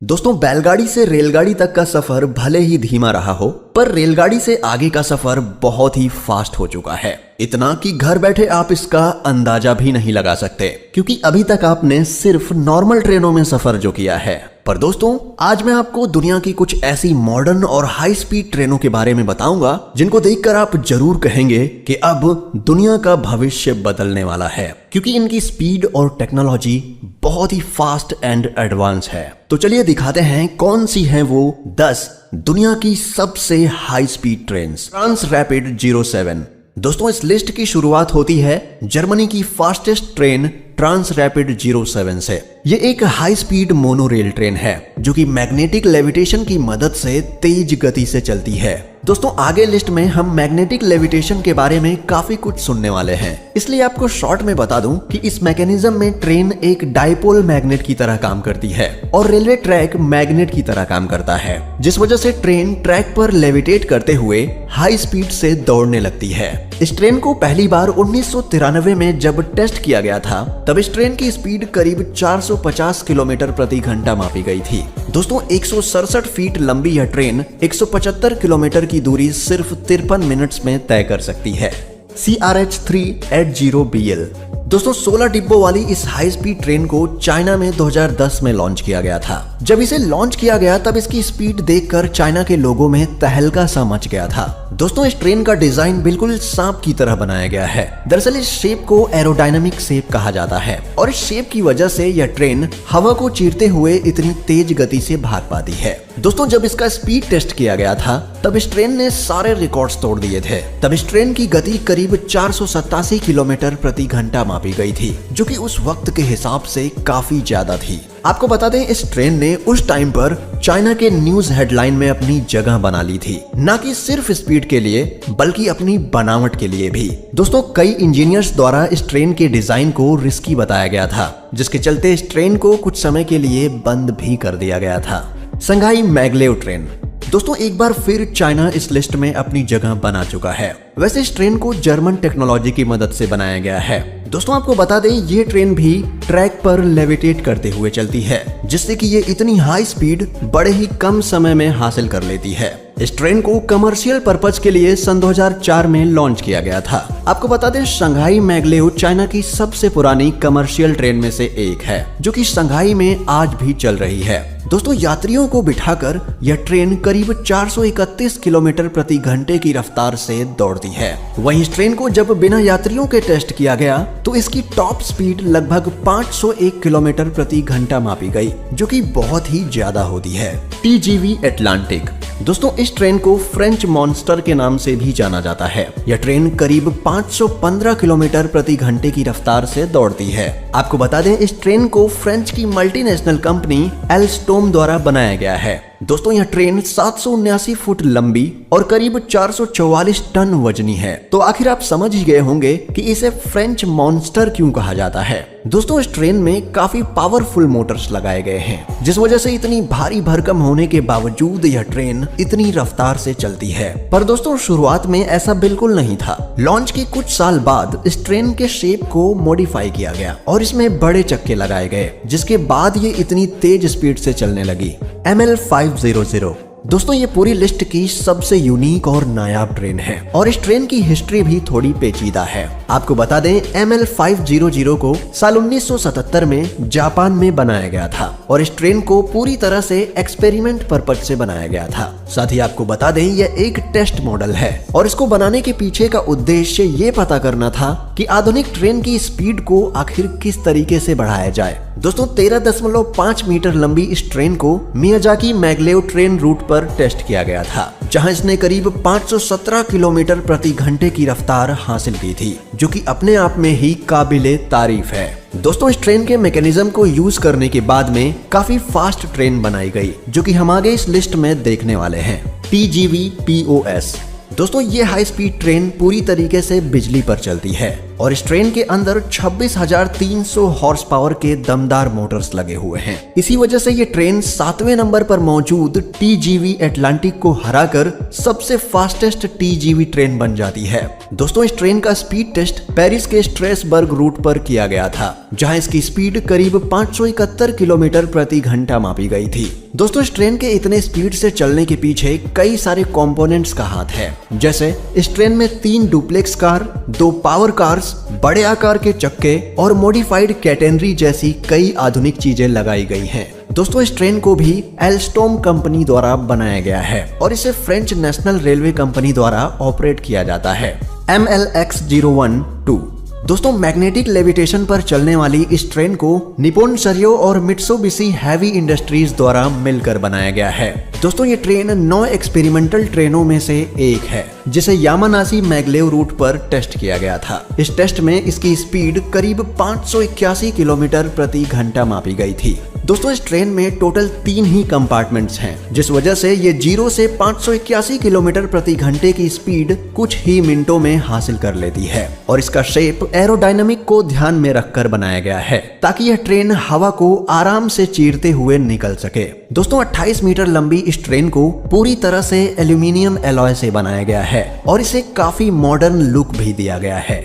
दोस्तों, बैलगाड़ी से रेलगाड़ी तक का सफर भले ही धीमा रहा हो, पर रेलगाड़ी से आगे का सफर बहुत ही फास्ट हो चुका है। इतना कि घर बैठे आप इसका अंदाजा भी नहीं लगा सकते, क्योंकि अभी तक आपने सिर्फ नॉर्मल ट्रेनों में सफर जो किया है। पर दोस्तों, आज मैं आपको दुनिया की कुछ ऐसी मॉडर्न और हाई स्पीड ट्रेनों के बारे में बताऊंगा जिनको देखकर आप जरूर कहेंगे कि अब दुनिया का भविष्य बदलने वाला है, क्योंकि इनकी स्पीड और टेक्नोलॉजी बहुत ही फास्ट एंड एडवांस है। तो चलिए दिखाते हैं कौन सी हैं वो 10 दुनिया की सबसे high speed trains. Transrapid 07। दोस्तों, इस लिस्ट की शुरुआत होती है जर्मनी की फास्टेस्ट ट्रेन ट्रांस रैपिड 07 से। ये एक हाई स्पीड मोनोरेल ट्रेन है जो कि मैग्नेटिक लेविटेशन की मदद से तेज गति से चलती है। दोस्तों, आगे लिस्ट में हम मैग्नेटिक लेविटेशन के बारे में काफी कुछ सुनने वाले हैं, इसलिए आपको शॉर्ट में बता दूं कि इस मैकेनिज्म में ट्रेन एक डाइपोल मैग्नेट की तरह काम करती है और रेलवे ट्रैक मैग्नेट की तरह काम करता है, जिस वजह से ट्रेन ट्रैक पर लेविटेट करते हुए हाई स्पीड से दौड़ने लगती है। इस ट्रेन को पहली बार 1993 में जब टेस्ट किया गया था, तब इस ट्रेन की स्पीड करीब 450 किलोमीटर प्रति घंटा मापी गई थी। दोस्तों, 167 फीट लंबी यह ट्रेन 175 किलोमीटर की दूरी सिर्फ 53 मिनट्स में तय कर सकती है। CRH380BL। दोस्तों, 16 डिब्बों वाली इस हाई स्पीड ट्रेन को चाइना में 2010 में लॉन्च किया गया था। जब इसे लॉन्च किया गया तब इसकी स्पीड देखकर चाइना के लोगों में तहलका सा मच गया था। दोस्तों, इस ट्रेन का डिजाइन बिल्कुल सांप की तरह बनाया गया है। दरअसल इस शेप को एरोडायनामिक शेप कहा जाता है और इस शेप की वजह से यह ट्रेन हवा को चीरते हुए इतनी तेज गति से भाग पाती है। दोस्तों, जब इसका स्पीड टेस्ट किया गया था तब इस ट्रेन ने सारे रिकॉर्ड्स तोड़ दिए थे। तब इस ट्रेन की गति करीब 487 किलोमीटर प्रति घंटा मापी गई थी, जो कि उस वक्त के हिसाब से काफी ज्यादा थी। आपको बता दें, इस ट्रेन ने उस टाइम पर चाइना के न्यूज हेडलाइन में अपनी जगह बना ली थी, न कि सिर्फ स्पीड के लिए बल्कि अपनी बनावट के लिए भी। दोस्तों, कई इंजीनियर्स द्वारा इस ट्रेन के डिजाइन को रिस्की बताया गया था, जिसके चलते इस ट्रेन को कुछ समय के लिए बंद भी कर दिया गया था। संघाई मैगलेव ट्रेन। दोस्तों, एक बार फिर चाइना इस लिस्ट में अपनी जगह बना चुका है। वैसे इस ट्रेन को जर्मन टेक्नोलॉजी की मदद से बनाया गया है। दोस्तों, आपको बता दें, ये ट्रेन भी ट्रैक पर लेविटेट करते हुए चलती है, जिससे कि ये इतनी हाई स्पीड बड़े ही कम समय में हासिल कर लेती है। इस ट्रेन को कमर्शियल पर्पज के लिए सन 2004 में लॉन्च किया गया था। आपको बता दें, संघाई मैगलेव चाइना की सबसे पुरानी कमर्शियल ट्रेन में से एक है, जो कि संघाई में आज भी चल रही है। दोस्तों, यात्रियों को बिठाकर यह ट्रेन करीब 431 किलोमीटर प्रति घंटे की रफ्तार से दौड़ती है। वहीं इस ट्रेन को जब बिना यात्रियों के टेस्ट किया गया तो इसकी टॉप स्पीड लगभग 501 किलोमीटर प्रति घंटा मापी गई, जो कि बहुत ही ज्यादा होती है। TGV Atlantic. दोस्तों, इस ट्रेन को फ्रेंच मॉन्स्टर के नाम से भी जाना जाता है। यह ट्रेन करीब 515 किलोमीटर प्रति घंटे की रफ्तार से दौड़ती है। आपको बता दें, इस ट्रेन को फ्रेंच की मल्टीनेशनल कंपनी एल्स्टोम द्वारा बनाया गया है। दोस्तों, यह ट्रेन 779 फुट लंबी और करीब 444 टन वजनी है। तो आखिर आप समझ ही गए होंगे कि इसे फ्रेंच मॉन्स्टर क्यों कहा जाता है। दोस्तों, इस ट्रेन में काफी पावरफुल मोटर्स लगाए गए हैं, जिस वजह से इतनी भारी भरकम होने के बावजूद यह ट्रेन इतनी रफ्तार से चलती है। पर दोस्तों, शुरुआत में ऐसा बिल्कुल नहीं था। लॉन्च के कुछ साल बाद इस ट्रेन के शेप को मॉडिफाई किया गया और इसमें बड़े चक्के लगाए गए, जिसके बाद ये इतनी तेज स्पीड से चलने लगी। ML500। दोस्तों, ये पूरी लिस्ट की सबसे यूनिक और नायाब ट्रेन है और इस ट्रेन की हिस्ट्री भी थोड़ी पेचीदा है। आपको बता दें, ML500 को साल 1977 में जापान में बनाया गया था और इस ट्रेन को पूरी तरह से एक्सपेरिमेंट पर्पज से बनाया गया था। साथ ही आपको बता दें, यह एक टेस्ट मॉडल है और इसको बनाने के पीछे का उद्देश्य ये पता करना था कि आधुनिक ट्रेन की स्पीड को आखिर किस तरीके से बढ़ाया जाए। दोस्तों, 13.5 मीटर लंबी इस ट्रेन को मियाजाकी मैगलेव ट्रेन रूट पर टेस्ट किया गया था, जहां इसने करीब 517 किलोमीटर प्रति घंटे की रफ्तार हासिल की थी, जो कि अपने आप में ही काबिले तारीफ है। दोस्तों, इस ट्रेन के मैकेनिज्म को यूज करने के बाद में काफी फास्ट ट्रेन बनाई गई, जो कि हम आगे इस लिस्ट में देखने वाले हैं। TGV POS। दोस्तों, ये हाई स्पीड ट्रेन पूरी तरीके से बिजली पर चलती है। और इस ट्रेन के अंदर 26,300 हॉर्स पावर के दमदार मोटर्स लगे हुए हैं। इसी वजह से ये ट्रेन 7वें नंबर पर मौजूद TGV एटलांटिक को हराकर सबसे फास्टेस्ट TGV ट्रेन बन जाती है। दोस्तों इस ट्रेन का स्पीड टेस्ट पेरिस के स्ट्रेसबर्ग रूट पर किया गया था, जहां इसकी स्पीड करीब 571 किलोमीटर प्रति घंटा मापी गई थी। दोस्तों इस ट्रेन के इतने स्पीड से चलने के पीछे कई सारे कंपोनेंट्स का हाथ है, जैसे इस ट्रेन में 3 डुप्लेक्स कार, 2 पावर कार्स, बड़े आकार के चक्के और मॉडिफाइड कैटेनरी जैसी कई आधुनिक चीजें लगाई गई हैं। दोस्तों इस ट्रेन को भी एल्स्टोम कंपनी द्वारा बनाया गया है और इसे फ्रेंच नेशनल रेलवे कंपनी द्वारा ऑपरेट किया जाता है। MLX-01-2 दोस्तों मैग्नेटिक लेविटेशन पर चलने वाली इस ट्रेन को निप्पॉन शर्यो और मित्सुबिशी हैवी इंडस्ट्रीज द्वारा मिलकर बनाया गया है। दोस्तों ये ट्रेन 9 एक्सपेरिमेंटल ट्रेनों में से एक है, जिसे यामानाशी मैग्लेव रूट पर टेस्ट किया गया था। इस टेस्ट में इसकी स्पीड करीब 581 किलोमीटर प्रति घंटा मापी गई थी। दोस्तों इस ट्रेन में टोटल 3 ही कंपार्टमेंट्स हैं, जिस वजह से ये 0 से 581 किलोमीटर प्रति घंटे की स्पीड कुछ ही मिनटों में हासिल कर लेती है। और इसका शेप एरोडायनामिक को ध्यान में रखकर बनाया गया है, ताकि यह ट्रेन हवा को आराम से चीरते हुए निकल सके। दोस्तों 28 मीटर लंबी इस ट्रेन को पूरी तरह से एल्यूमिनियम एलॉय से बनाया गया है और इसे काफी मॉडर्न लुक भी दिया गया है।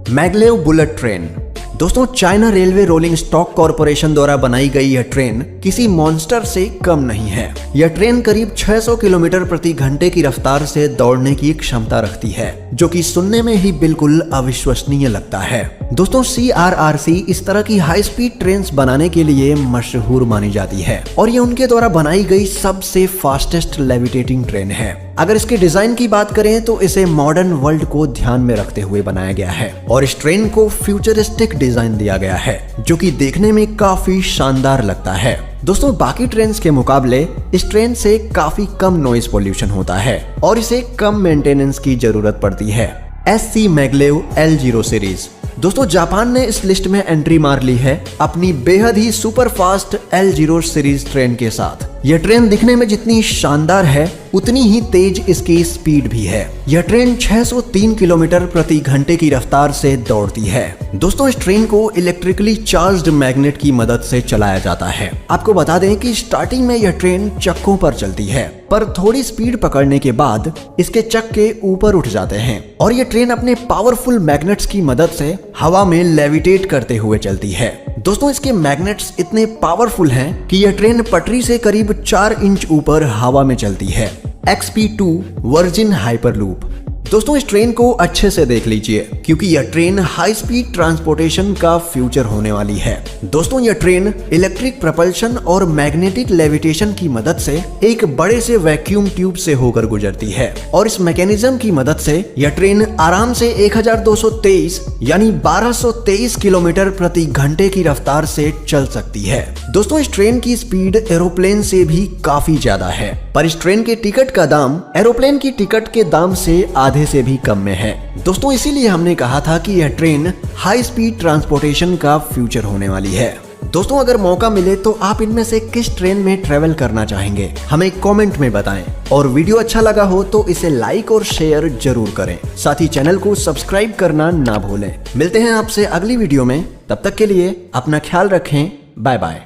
मैग्लेव बुलेट ट्रेन दोस्तों China railway rolling stock corporation द्वारा बनाई गई यह ट्रेन किसी मॉन्स्टर से कम नहीं है। यह ट्रेन करीब 600 किलोमीटर प्रति घंटे की रफ्तार से दौड़ने की क्षमता रखती है, जो कि सुनने में ही बिल्कुल अविश्वसनीय लगता है। दोस्तों CRRC इस तरह की हाई स्पीड ट्रेन बनाने के लिए मशहूर मानी जाती है और ये उनके द्वारा बनाई गई सबसे फास्टेस्ट लेविटेटिंग ट्रेन है। अगर इसके डिजाइन की बात करें तो इसे मॉडर्न वर्ल्ड को ध्यान में रखते हुए बनाया गया है और इस ट्रेन को फ्यूचरिस्टिक डिजाइन दिया गया है, जो कि देखने में काफी शानदार लगता है। दोस्तों बाकी ट्रेन्स के मुकाबले इस ट्रेन से काफी कम नॉइज पोल्यूशन होता है और इसे कम मेंटेनेंस की जरूरत पड़ती है। SC मैग्लेव L0 सीरीज दोस्तों जापान ने इस लिस्ट में एंट्री मार ली है अपनी बेहद ही super fast L0 series train के साथ। यह ट्रेन दिखने में जितनी शानदार है उतनी ही तेज इसकी स्पीड भी है। यह ट्रेन 603 किलोमीटर प्रति घंटे की रफ्तार से दौड़ती है। दोस्तों इस ट्रेन को इलेक्ट्रिकली चार्ज्ड मैग्नेट की मदद से चलाया जाता है। आपको बता दें कि स्टार्टिंग में यह ट्रेन चक्कों पर चलती है, पर थोड़ी स्पीड पकड़ने के बाद इसके चक्के ऊपर उठ जाते हैं और यह ट्रेन अपने पावरफुल मैग्नेट्स की मदद से हवा में लेविटेट करते हुए चलती है। दोस्तों इसके मैग्नेट्स इतने पावरफुल हैं कि यह ट्रेन पटरी से करीब 4 इंच ऊपर हवा में चलती है। XP2 वर्जिन हाइपरलूप दोस्तों इस ट्रेन को अच्छे से देख लीजिए, क्योंकि यह ट्रेन हाई स्पीड ट्रांसपोर्टेशन का फ्यूचर होने वाली है। दोस्तों यह ट्रेन इलेक्ट्रिक प्रपल्शन और मैग्नेटिक लेविटेशन की मदद से एक बड़े से वैक्यूम ट्यूब से होकर गुजरती है और इस मैकेनिज्म की मदद से यह ट्रेन आराम से 1223 यानी 1223 किलोमीटर प्रति घंटे की रफ्तार से चल सकती है। दोस्तों इस ट्रेन की स्पीड एरोप्लेन से भी काफी ज्यादा है, पर इस ट्रेन के टिकट का दाम एरोप्लेन की टिकट के दाम से आधे से भी कम में है। दोस्तों इसीलिए हमने कहा था कि यह ट्रेन हाई स्पीड ट्रांसपोर्टेशन का फ्यूचर होने वाली है। दोस्तों अगर मौका मिले तो आप इनमें से किस ट्रेन में ट्रेवल करना चाहेंगे हमें कमेंट में बताएं और वीडियो अच्छा लगा हो तो इसे लाइक और शेयर जरूर करें। साथ ही चैनल को सब्सक्राइब करना ना भूलें। मिलते हैं आपसे अगली वीडियो में, तब तक के लिए अपना ख्याल रखें। Bye bye.